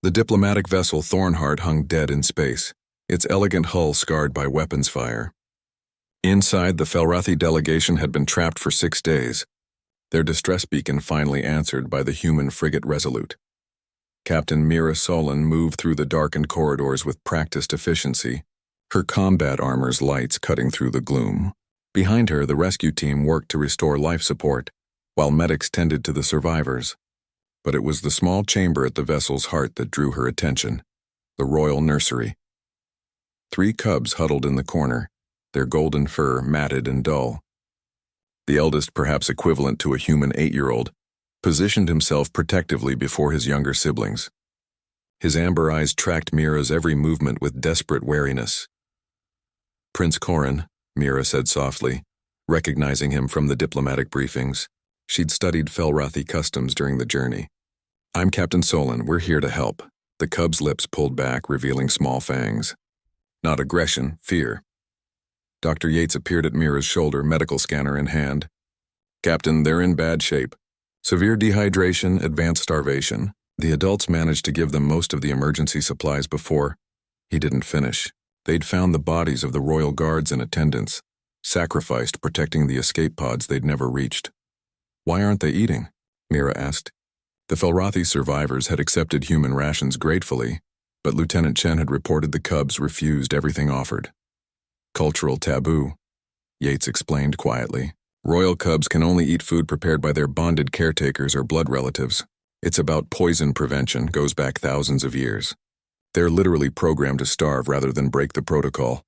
The diplomatic vessel Thornheart hung dead in space, its elegant hull scarred by weapons fire. Inside, the Felrathi delegation had been trapped for 6 days, their distress beacon finally answered by the human frigate Resolute. Captain Mira Solon moved through the darkened corridors with practiced efficiency, her combat armor's lights cutting through the gloom. Behind her, the rescue team worked to restore life support, while medics tended to the survivors. But it was the small chamber at the vessel's heart that drew her attention, the royal nursery. 3 cubs huddled in the corner, their golden fur matted and dull. The eldest, perhaps equivalent to a human 8-year-old, positioned himself protectively before his younger siblings. His amber eyes tracked Mira's every movement with desperate wariness. "Prince Corin," Mira said softly, recognizing him from the diplomatic briefings. She'd studied Felrathi customs during the journey. "I'm Captain Solon. We're here to help." The cub's lips pulled back, revealing small fangs. Not aggression, fear. Dr. Yates appeared at Mira's shoulder, medical scanner in hand. "Captain, they're in bad shape. Severe dehydration, advanced starvation. The adults managed to give them most of the emergency supplies before." He didn't finish. They'd found the bodies of the royal guards and attendants, sacrificed protecting the escape pods they'd never reached. "Why aren't they eating?" Mira asked. The Felrathi survivors had accepted human rations gratefully, but Lieutenant Chen had reported the cubs refused everything offered. "Cultural taboo," Yates explained quietly. "Royal cubs can only eat food prepared by their bonded caretakers or blood relatives. It's about poison prevention, goes back thousands of years. They're literally programmed to starve rather than break the protocol."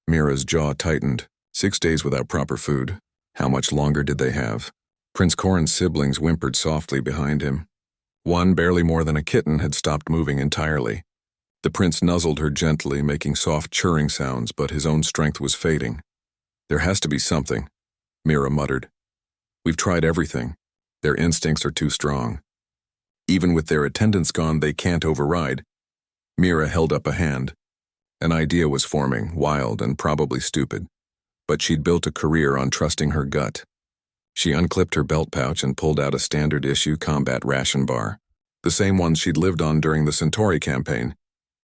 Mira's jaw tightened. 6 days without proper food. How much longer did they have? Prince Corin's siblings whimpered softly behind him. One, barely more than a kitten, had stopped moving entirely. The prince nuzzled her gently, making soft churring sounds, but his own strength was fading. "There has to be something," Mira muttered. "We've tried everything. Their instincts are too strong. Even with their attendants gone, they can't override." Mira held up a hand. An idea was forming, wild and probably stupid, but she'd built a career on trusting her gut. She unclipped her belt pouch and pulled out a standard-issue combat ration bar, the same ones she'd lived on during the Centauri campaign.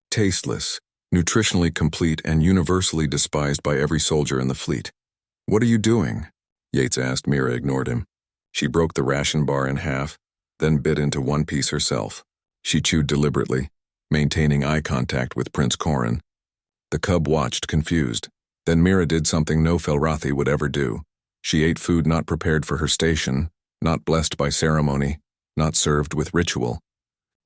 Tasteless, nutritionally complete, and universally despised by every soldier in the fleet. "What are you doing?" Yates asked. Mira ignored him. She broke the ration bar in half, then bit into one piece herself. She chewed deliberately, maintaining eye contact with Prince Corin. The cub watched, confused. Then Mira did something no Felrathi would ever do. She ate food not prepared for her station, not blessed by ceremony, not served with ritual.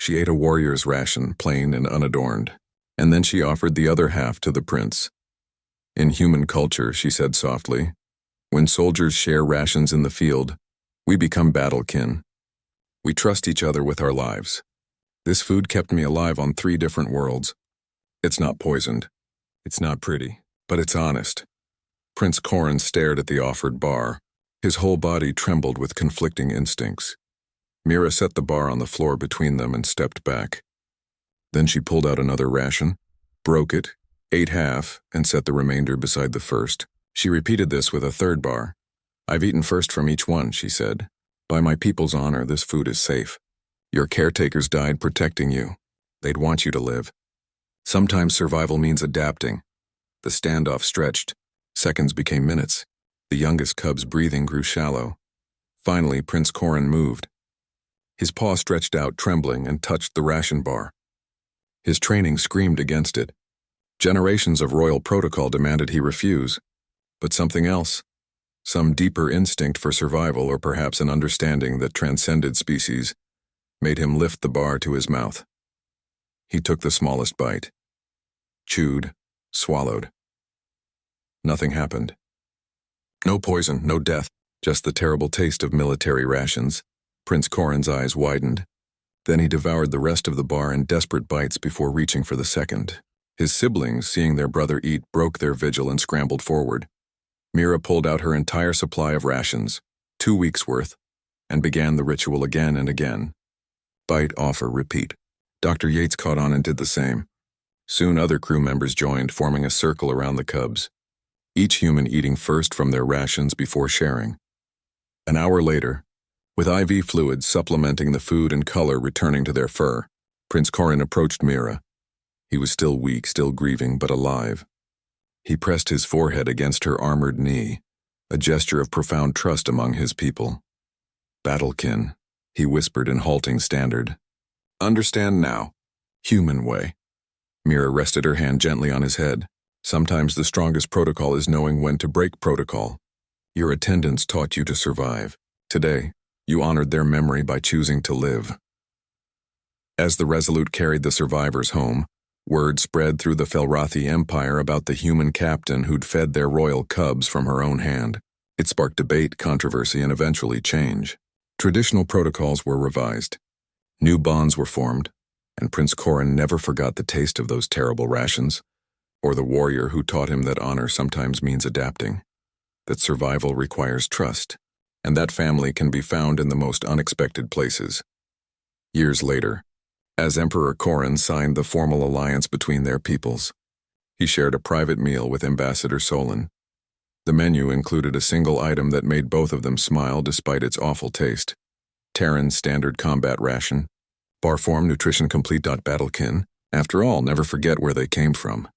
She ate a warrior's ration, plain and unadorned, and then she offered the other half to the prince. "In human culture," she said softly, "when soldiers share rations in the field, we become battle kin. We trust each other with our lives. This food kept me alive on 3 different worlds. It's not poisoned. It's not pretty, but it's honest." Prince Corin stared at the offered bar. His whole body trembled with conflicting instincts. Mira set the bar on the floor between them and stepped back. Then she pulled out another ration, broke it, ate half, and set the remainder beside the first. She repeated this with a third bar. "I've eaten first from each one," she said. "By my people's honor, this food is safe. Your caretakers died protecting you. They'd want you to live. Sometimes survival means adapting." The standoff stretched. Seconds became minutes. The youngest cub's breathing grew shallow. Finally, Prince Corin moved. His paw stretched out, trembling, and touched the ration bar. His training screamed against it. Generations of royal protocol demanded he refuse. But something else, some deeper instinct for survival, or perhaps an understanding that transcended species, made him lift the bar to his mouth. He took the smallest bite. Chewed, swallowed. Nothing happened. No poison, no death, just the terrible taste of military rations. Prince Corin's eyes widened. Then he devoured the rest of the bar in desperate bites before reaching for the second. His siblings, seeing their brother eat, broke their vigil and scrambled forward. Mira pulled out her entire supply of rations, 2 weeks' worth, and began the ritual again and again. Bite, offer, repeat. Dr. Yates caught on and did the same. Soon other crew members joined, forming a circle around the cubs, each human eating first from their rations before sharing. An hour later, with IV fluids supplementing the food and color returning to their fur, Prince Corin approached Mira. He was still weak, still grieving, but alive. He pressed his forehead against her armored knee, a gesture of profound trust among his people. "Battlekin," he whispered in halting standard. "Understand now. Human way." Mira rested her hand gently on his head. "Sometimes the strongest protocol is knowing when to break protocol. Your attendants taught you to survive. Today, you honored their memory by choosing to live." As the Resolute carried the survivors home, word spread through the Felrathi Empire about the human captain who'd fed their royal cubs from her own hand. It sparked debate, controversy, and eventually change. Traditional protocols were revised. New bonds were formed, and Prince Corin never forgot the taste of those terrible rations, or the warrior who taught him that honor sometimes means adapting, that survival requires trust, and that family can be found in the most unexpected places. Years later, as Emperor Corin signed the formal alliance between their peoples, he shared a private meal with Ambassador Solon. The menu included a single item that made both of them smile despite its awful taste: Terran's standard combat ration, Barform Nutrition Complete. Battlekin, after all, never forget where they came from.